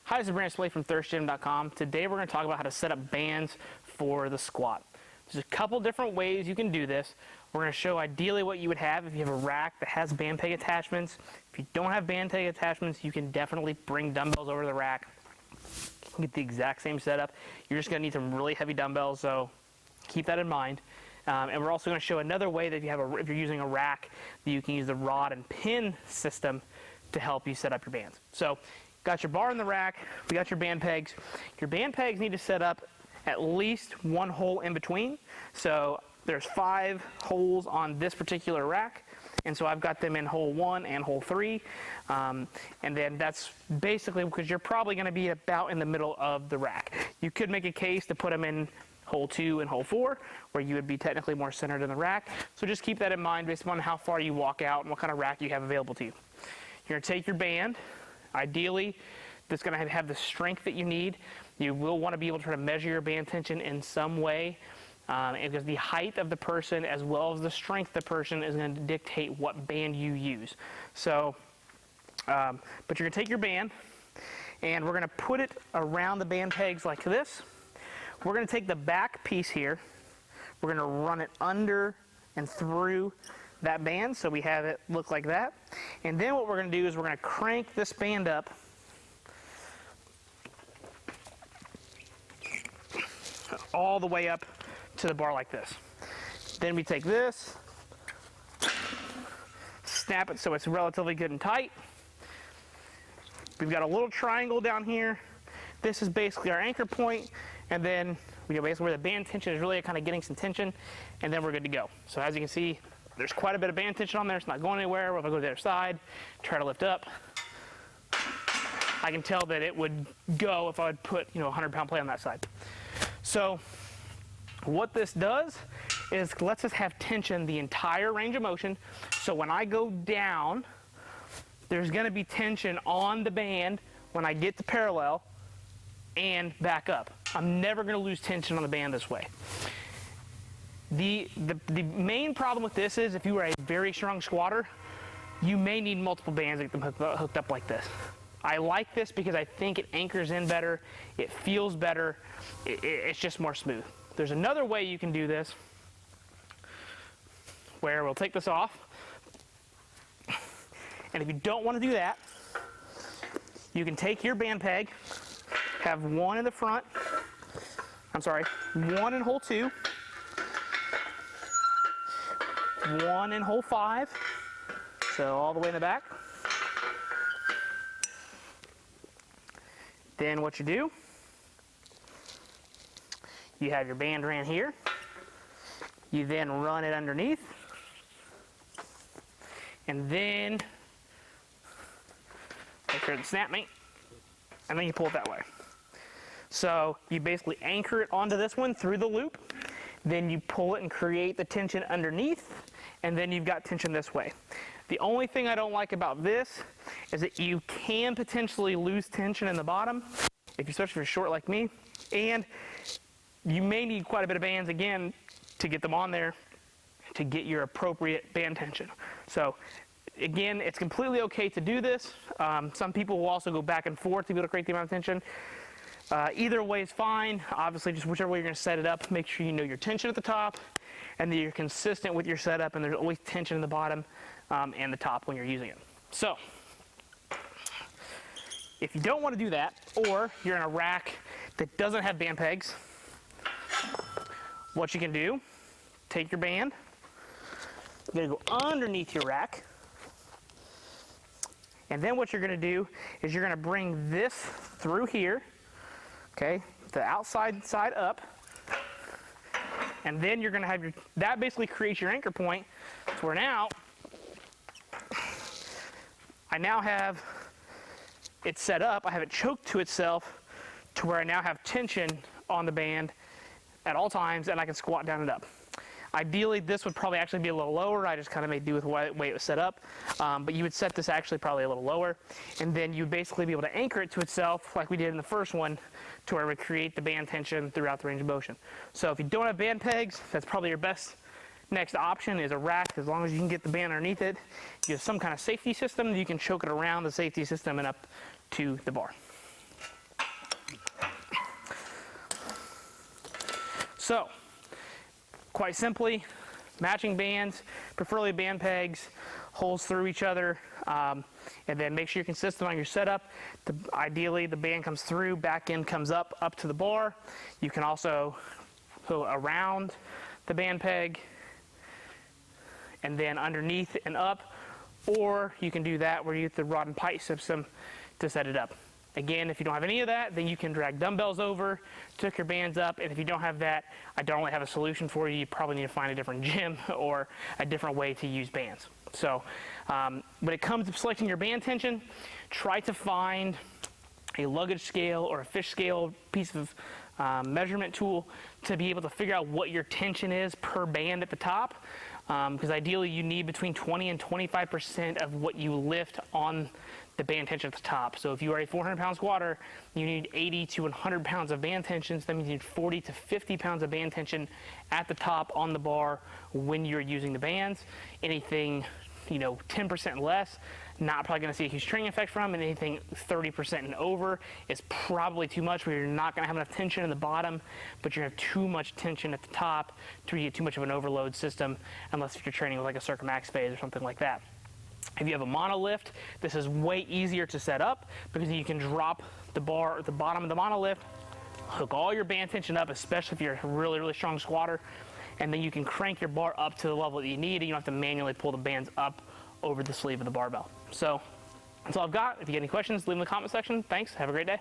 Hi, this is Brandon Slay from thirstgym.com. Today we're going to talk about how to set up bands for the squat. There's a couple different ways you can do this. We're going to show ideally what you would have if you have a rack that has band peg attachments. If you don't have band peg attachments, you can definitely bring dumbbells over the rack. Get the exact same setup. You're just going to need some really heavy dumbbells, so keep that in mind. And we're also going to show another way that if you're using a rack, that you can use the rod and pin system to help you set up your bands. So, got your bar in the rack, we got your band pegs. Your band pegs need to set up at least one hole in between. So there's 5 holes on this particular rack, and so I've got them in hole 1 and hole 3. And then that's basically because you're probably going to be about in the middle of the rack. You could make a case to put them in hole 2 and hole 4, where you would be technically more centered in the rack. So just keep that in mind based on how far you walk out and what kind of rack you have available to you. You're going to take your band. Ideally, that's going to have the strength that you need. You will want to be able to try to measure your band tension in some way, because the height of the person as well as the strength of the person is going to dictate what band you use. So, but you're going to take your band and we're going to put it around the band pegs like this. We're going to take the back piece here. We're going to run it under and through that band, so we have it look like that. And then what we're going to do is we're going to crank this band up all the way up to the bar like this. Then we take this, snap it so it's relatively good and tight. We've got a little triangle down here. This is basically our anchor point, and then we go basically where the band tension is really kind of getting some tension, and then we're good to go. So as you can see, there's quite a bit of band tension on there. It's not going anywhere. If I go to the other side, try to lift up, I can tell that it would go if I would put, a 100-pound plate on that side. So what this does is lets us have tension the entire range of motion. So when I go down, there's going to be tension on the band when I get to parallel and back up. I'm never going to lose tension on the band this way. The main problem with this is if you are a very strong squatter, you may need multiple bands to get them hooked up like this. I like this because I think it anchors in better, it feels better, it's just more smooth. There's another way you can do this where we'll take this off, and if you don't want to do that, you can take your band peg, have one in the front, one in hole 2, one in hole 5, so all the way in the back. Then what you do, you have your band ran here, you then run it underneath, and then make sure it snap me, and then you pull it that way. So you basically anchor it onto this one through the loop, then you pull it and create the tension underneath, and then you've got tension this way. The only thing I don't like about this is that you can potentially lose tension in the bottom, especially if you're short like me, and you may need quite a bit of bands again to get them on there to get your appropriate band tension. So again, it's completely okay to do this. Some people will also go back and forth to be able to create the amount of tension. Either way is fine. Obviously, just whichever way you're going to set it up, make sure you know your tension at the top and that you're consistent with your setup, and there's always tension in the bottom and the top when you're using it. So if you don't want to do that, or you're in a rack that doesn't have band pegs, what you can do, take your band, you're going to go underneath your rack, and then what you're going to do is you're going to bring this through here, okay, the outside side up, and then you're going to have that basically creates your anchor point, to where now I now have it set up, I have it choked to itself to where I now have tension on the band at all times, and I can squat down and up. Ideally, this would probably actually be a little lower. I just kind of made do with the way it was set up. But you would set this actually probably a little lower, and then you'd basically be able to anchor it to itself like we did in the first one, to where it would create the band tension throughout the range of motion. So if you don't have band pegs, that's probably your best next option is a rack. As long as you can get the band underneath it, you have some kind of safety system, you can choke it around the safety system and up to the bar. So, quite simply, matching bands, preferably band pegs, holes through each other, and then make sure you're consistent on your setup. Ideally, the band comes through, back end comes up to the bar. You can also go around the band peg and then underneath and up, or you can do that where you get the rod and pipe system to set it up. Again, if you don't have any of that, then you can drag dumbbells over, hook your bands up, and if you don't have that, I don't really have a solution for you. You probably need to find a different gym or a different way to use bands. So when it comes to selecting your band tension, try to find a luggage scale or a fish scale piece of measurement tool to be able to figure out what your tension is per band at the top, because ideally you need between 20 and 25% of what you lift on the band tension at the top. So if you are a 400-pound squatter, you need 80 to 100 pounds of band tension. So that means you need 40 to 50 pounds of band tension at the top on the bar when you're using the bands. Anything 10% less, not probably going to see a huge training effect from, and anything 30% and over is probably too much, where you're not going to have enough tension in the bottom, but you have too much tension at the top to get too much of an overload system, unless if you're training with like a Circuit Max phase or something like that. If you have a monolift, this is way easier to set up because you can drop the bar at the bottom of the monolift, hook all your band tension up, especially if you're a really, really strong squatter, and then you can crank your bar up to the level that you need, and you don't have to manually pull the bands up over the sleeve of the barbell. So that's all I've got. If you get any questions, leave them in the comment section. Thanks. Have a great day.